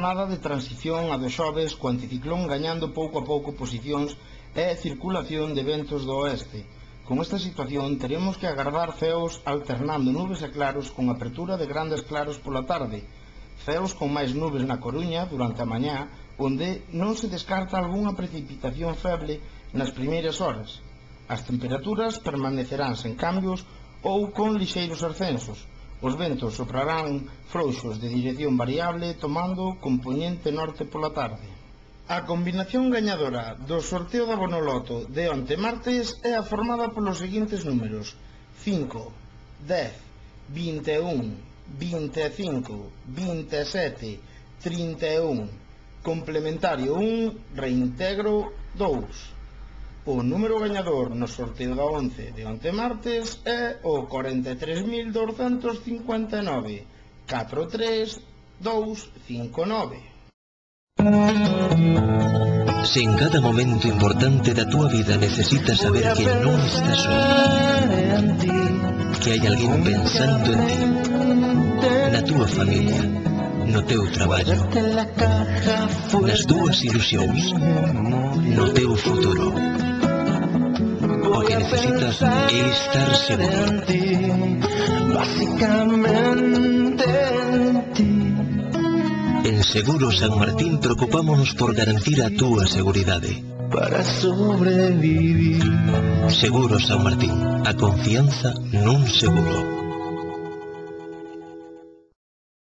xornada de transición a do xoves co anticiclón gañando pouco a pouco posicións e circulación de ventos do oeste. Con esta situación teremos que agardar ceos alternando nubes e claros con apertura de grandes claros pola tarde, ceos con máis nubes na Coruña durante a mañá, onde non se descarta algunha precipitación feble nas primeiras horas. As temperaturas permanecerán sen cambios ou con lixeiros ascensos. Os ventos soprarán frouxos de dirección variable tomando compoñente norte pola tarde. A combinación gañadora do sorteo da Bonoloto de onte martes é a formada polos seguintes números: 5, 10, 21, 25, 27, 31, complementario 1, reintegro 2. O número gañador no sorteo da 11 de onte martes é o 43.259 43259. Se en cada momento importante da túa vida necesitas saber que non estás só, que hai alguén pensando en ti, na túa familia, no teu traballo, nas túas ilusións, no teu futuro. O que necesitas é estar seguro. En Seguros San Martín preocupámonos por garantir a túa seguridade. Para sobrevivir. Seguros San Martín, a confianza nun seguro.